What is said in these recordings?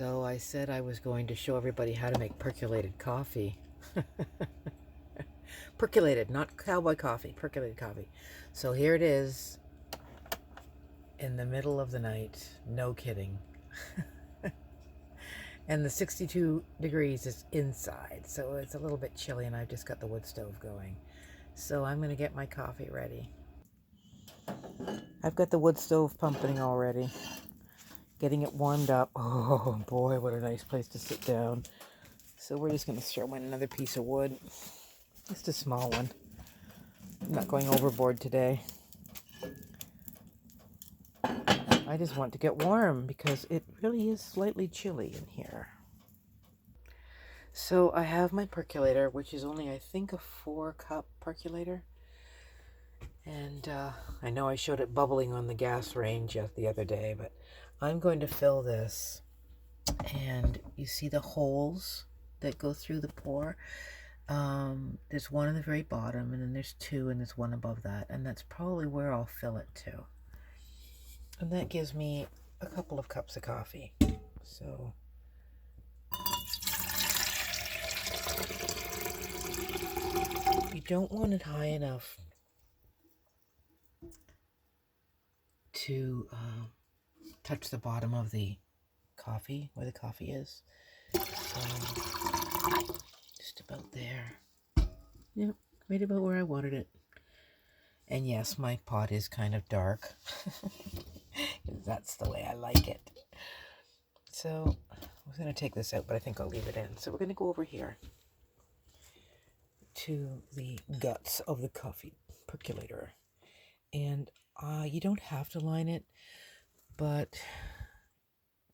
So I said I was going to show everybody how to make percolated coffee. Percolated, not cowboy coffee, percolated coffee. So here it is in the middle of the night. No kidding. And the 62 degrees is inside, so it's a little bit chilly, and I've just got the wood stove going. So I'm going to get my coffee ready. I've got the wood stove pumping already, getting it warmed up. Oh boy, what a nice place to sit down. So we're just going to throw in another piece of wood. Just a small one. I'm not going overboard today. I just want to get warm because it really is slightly chilly in here. So I have my percolator, which is only, I think, a 4-cup percolator. And I know I showed it bubbling on the gas range the other day, but I'm going to fill this. And you see the holes that go through the pour? There's one on the very bottom, and then there's 2, and there's one above that. And that's probably where I'll fill it to. And that gives me a couple of cups of coffee. So you don't want it high enough to touch the bottom of the coffee, where the coffee is. So just about there. Yep, right about where I wanted it. And yes, my pot is kind of dark. That's the way I like it. So I was going to take this out, but I think I'll leave it in. So we're going to go over here to the guts of the coffee percolator. And you don't have to line it, but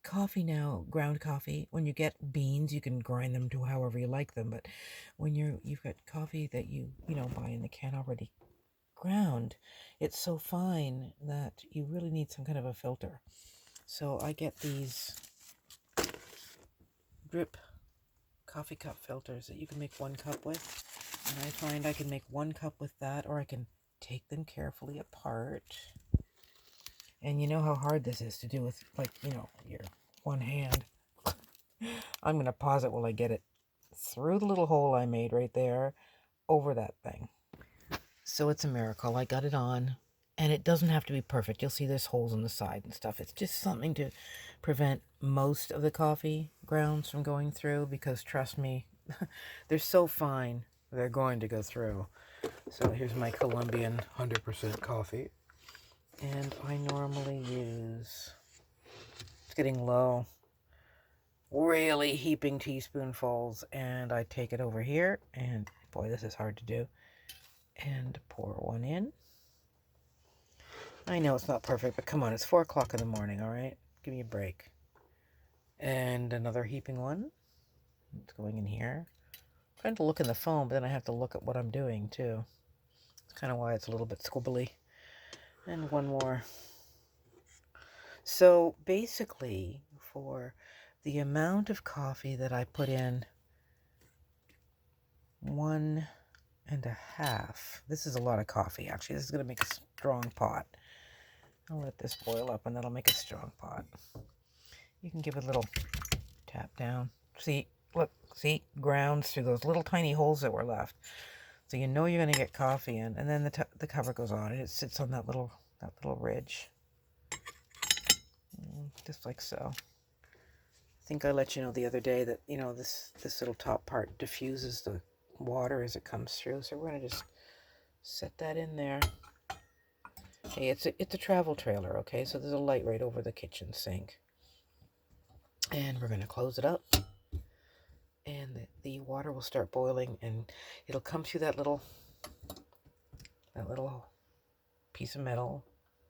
coffee now, ground coffee, when you get beans, you can grind them to however you like them. But when you've got coffee that you buy in the can already ground, it's so fine that you really need some kind of a filter. So I get these drip coffee cup filters that you can make 1 cup with. And I find I can make 1 cup with that, or I can take them carefully apart. And you know how hard this is to do with, like, your one hand. I'm going to pause it while I get it through the little hole I made right there, over that thing. So it's a miracle. I got it on, and it doesn't have to be perfect. You'll see there's holes on the side and stuff. It's just something to prevent most of the coffee grounds from going through, because trust me, they're so fine, they're going to go through. So here's my Colombian 100% coffee. And I normally use, it's getting low, really heaping teaspoonfuls, and I take it over here, and boy, this is hard to do, and pour 1 in. I know it's not perfect, but come on, it's 4 o'clock in the morning, all right? Give me a break. And another heaping one. It's going in here. I'm trying to look in the phone, but then I have to look at what I'm doing, too. It's kind of why it's a little bit squibbly. And 1 more. So basically, for the amount of coffee that I put in, 1 1/2. This is a lot of coffee, actually. This is going to make a strong pot. I'll let this boil up, and that'll make a strong pot. You can give it a little tap down. See, look, see, grounds through those little tiny holes that were left. So you know you're going to get coffee in, and then the cover goes on, and it sits on that little ridge. Just like so. I think I let you know the other day that, this little top part diffuses the water as it comes through. So we're going to just set that in there. Hey, it's a travel trailer, okay? So there's a light right over the kitchen sink. And we're going to close it up. And the water will start boiling, and it'll come through that little piece of metal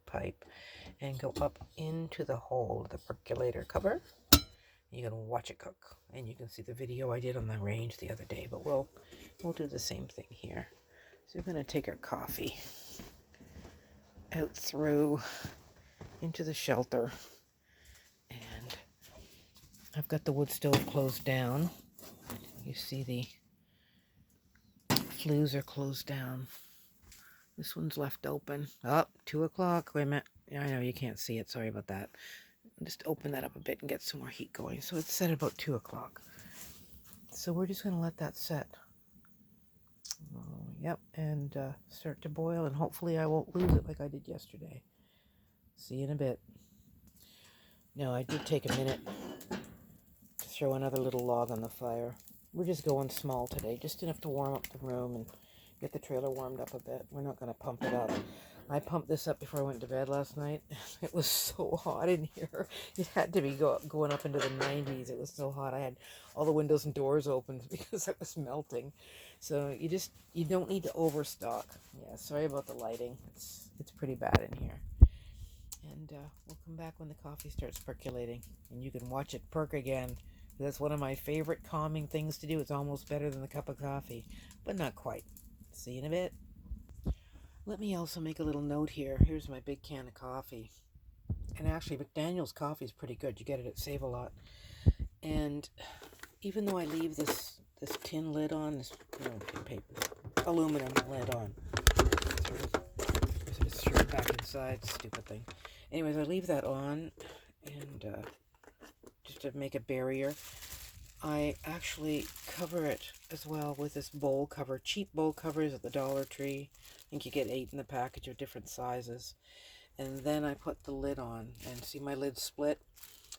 pipe and go up into the hole of the percolator cover. You're going to watch it cook, and you can see the video I did on the range the other day, but we'll do the same thing here. So we're going to take our coffee out through into the shelter, and I've got the wood stove closed down. You see the flues are closed down. This one's left open. Oh, 2 o'clock. Wait a minute. I know you can't see it. Sorry about that. Just open that up a bit and get some more heat going. So it's set about 2 o'clock. So we're just going to let that set. Yep, and start to boil, and hopefully I won't lose it like I did yesterday. See you in a bit. No, I did take a minute to throw another little log on the fire. We're just going small today, just enough to warm up the room and get the trailer warmed up a bit. We're not going to pump it up. I pumped this up before I went to bed last night. It was so hot in here. It had to be going up into the 90s. It was so hot. I had all the windows and doors open because it was melting. So you don't need to overstock. Yeah, sorry about the lighting. It's pretty bad in here. And we'll come back when the coffee starts percolating, and you can watch it perk again. That's one of my favorite calming things to do. It's almost better than the cup of coffee, but not quite. See you in a bit. Let me also make a little note here. Here's my big can of coffee. And actually, McDaniel's coffee is pretty good. You get it at Save-A-Lot. And even though I leave this tin lid on, this aluminum lid on, there's a shirt back inside. Stupid thing. Anyways, I leave that on, and just to make a barrier. I actually cover it as well with this bowl cover. Cheap bowl covers at the Dollar Tree. I think you get 8 in the package of different sizes. And then I put the lid on, and see my lid split.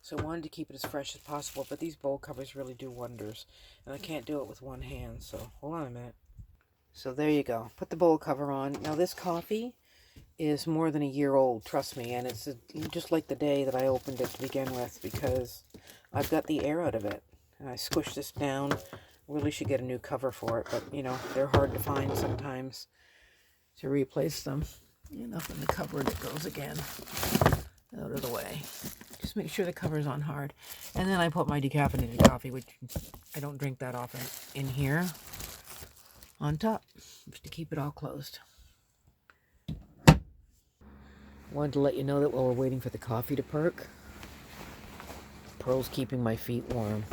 So I wanted to keep it as fresh as possible, but these bowl covers really do wonders. And I can't do it with one hand, so hold on a minute. So there you go. Put the bowl cover on. Now this coffee is more than a year old, trust me, and it's just like the day that I opened it to begin with, because I've got the air out of it. And I squished this down. Really should get a new cover for it, but you know, they're hard to find sometimes to replace them. And up in the cupboard it goes again. Out of the way. Just make sure the cover's on hard. And then I put my decaffeinated coffee, which I don't drink that often, in here on top, just to keep it all closed. Wanted to let you know that while we're waiting for the coffee to perk, Pearl's keeping my feet warm.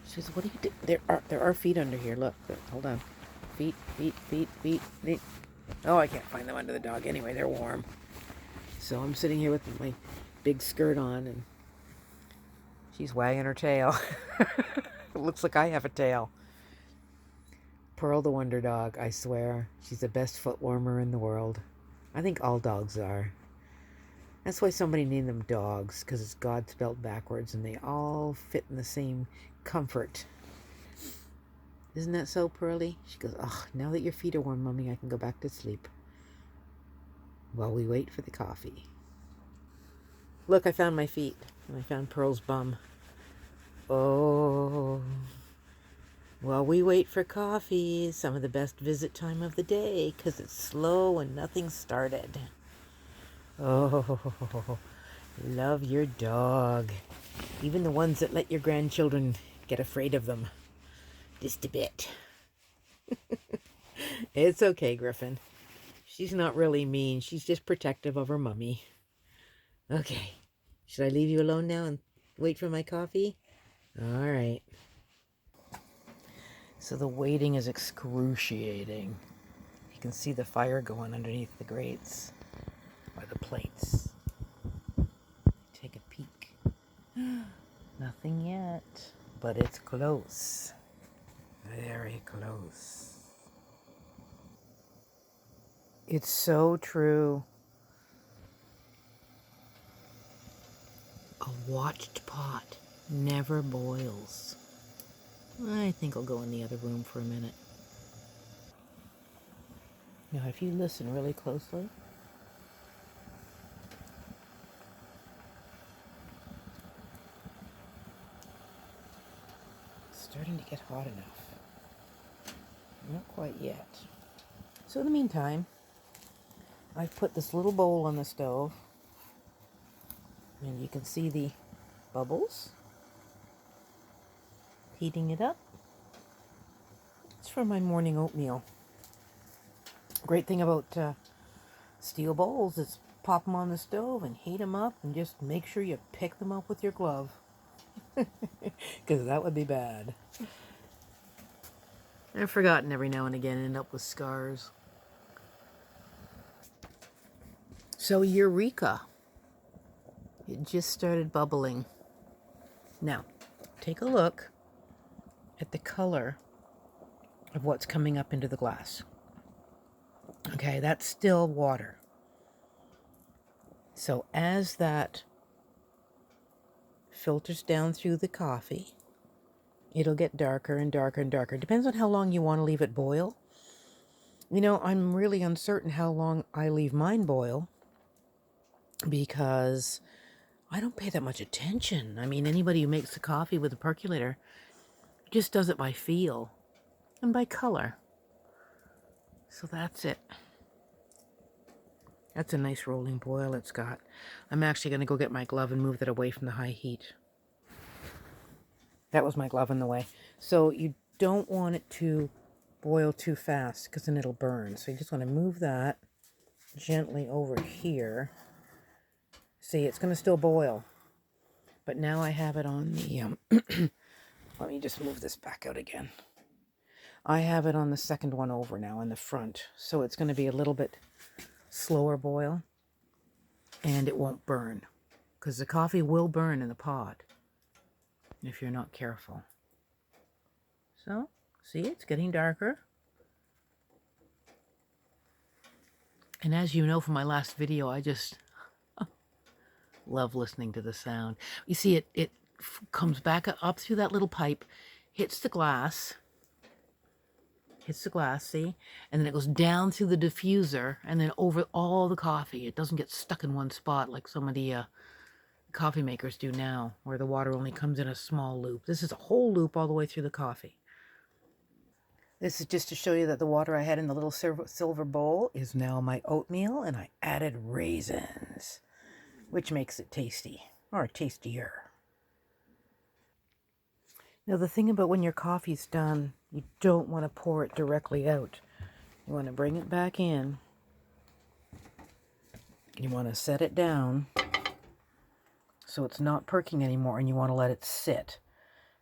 She says, what do you do? There are feet under here. Look, hold on. Feet. Oh, I can't find them under the dog. Anyway, they're warm. So I'm sitting here with my big skirt on, and she's wagging her tail. It looks like I have a tail. Pearl the Wonder Dog, I swear. She's the best foot warmer in the world. I think all dogs are. That's why somebody named them dogs, because it's God spelled backwards, and they all fit in the same comfort. Isn't that so, Perle? She goes, oh, now that your feet are warm, Mommy, I can go back to sleep while we wait for the coffee. Look, I found my feet, and I found Pearl's bum. Oh, while we wait for coffee, some of the best visit time of the day, because it's slow and nothing started. Oh, love your dog. Even the ones that let your grandchildren get afraid of them. Just a bit. It's okay, Griffin. She's not really mean. She's just protective of her mummy. Okay. Should I leave you alone now and wait for my coffee? All right. So the waiting is excruciating. You can see the fire going underneath the grates. Or the plates. Take a peek. Nothing yet, but it's close. Very close. It's so true. A watched pot never boils. I think I'll go in the other room for a minute. Now, if you listen really closely, it's starting to get hot enough. Not quite yet. So in the meantime, I've put this little bowl on the stove, and you can see the bubbles heating it up. It's for my morning oatmeal. Great thing about steel bowls is pop them on the stove and heat them up, and just make sure you pick them up with your glove, because that would be bad. I've forgotten every now and again, end up with scars. So Eureka! It just started bubbling. Now, take a look at the color of what's coming up into the glass. Okay, that's still water. So as that filters down through the coffee, it'll get darker and darker and darker. Depends on how long you want to leave it boil. You know, I'm really uncertain how long I leave mine boil because I don't pay that much attention. I mean, anybody who makes the coffee with a percolator just does it by feel and by color. So that's it. That's a nice rolling boil it's got. I'm actually going to go get my glove and move that away from the high heat. That was my glove in the way. So you don't want it to boil too fast because then it'll burn. So you just want to move that gently over here. See, it's going to still boil. But now I have it on the... let me just move this back out again. I have it on the second one over now in the front. So it's going to be a little bit slower boil. And it won't burn. Because the coffee will burn in the pot if you're not careful. So, see, it's getting darker. And as you know from my last video, I just love listening to the sound. You see, it comes back up through that little pipe, hits the glass, see? And then it goes down through the diffuser and then over all the coffee. It doesn't get stuck in one spot like some of the coffee makers do now, where the water only comes in a small loop. This is a whole loop all the way through the coffee. This is just to show you that the water I had in the little silver bowl is now my oatmeal, and I added raisins, which makes it tasty, or tastier. Now the thing about when your coffee's done, you don't want to pour it directly out. You want to bring it back in. You want to set it down so it's not perking anymore, and you want to let it sit.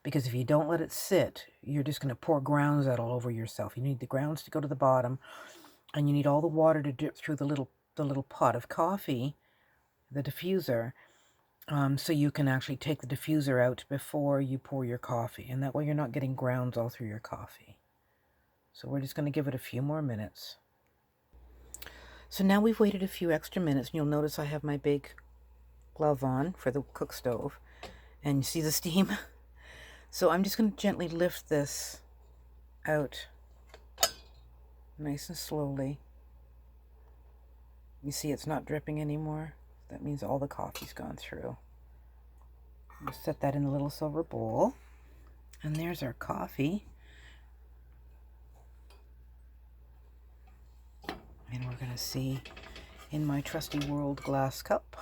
Because if you don't let it sit, you're just going to pour grounds out all over yourself. You need the grounds to go to the bottom, and you need all the water to drip through the little pot of coffee, the diffuser, so you can actually take the diffuser out before you pour your coffee. And that way you're not getting grounds all through your coffee. So we're just going to give it a few more minutes. So now we've waited a few extra minutes, and you'll notice I have my big glove on for the Cookstove. And you see the steam? So I'm just going to gently lift this out nice and slowly. You see it's not dripping anymore. That means all the coffee's gone through. We'll set that in a little silver bowl. And there's our coffee. And we're going to see in my trusty world glass cup.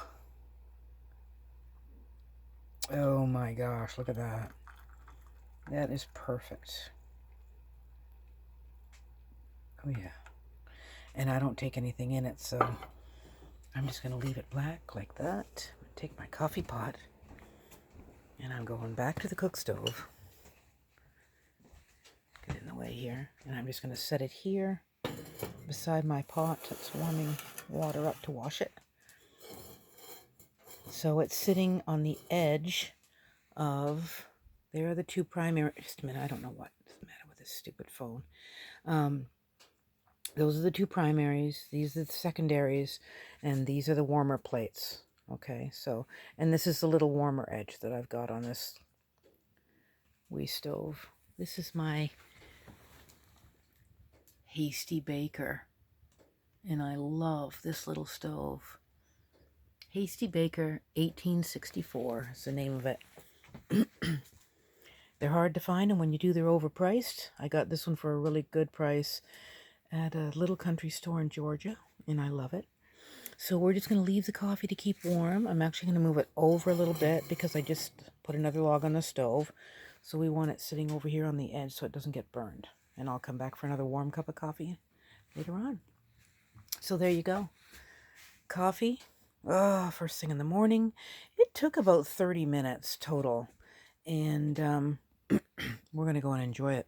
Oh my gosh, look at that. That is perfect. Oh yeah. And I don't take anything in it, so I'm just going to leave it black like that. Take my coffee pot, and I'm going back to the Cookstove. Get in the way here. And I'm just going to set it here beside my pot that's warming water up to wash it. So it's sitting on the edge of... There are the two primary... Just a minute, I don't know what's the matter with this stupid phone. Those are the two primaries. These are the secondaries. And these are the warmer plates. Okay, so... And this is the little warmer edge that I've got on this wee stove. This is my Hasty Baker. And I love this little stove. Hasty Baker 1864 is the name of it. They're hard to find, and when you do, they're overpriced. I got this one for a really good price at a little country store in Georgia, and I love it. So we're just going to leave the coffee to keep warm. I'm actually going to move it over a little bit because I just put another log on the stove. So we want it sitting over here on the edge so it doesn't get burned. And I'll come back for another warm cup of coffee later on. So there you go. Coffee. First thing in the morning. It took about 30 minutes total. And we're going to go and enjoy it.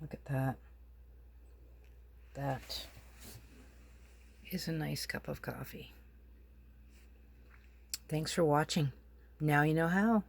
Look at that. That is a nice cup of coffee. Thanks for watching. Now you know how.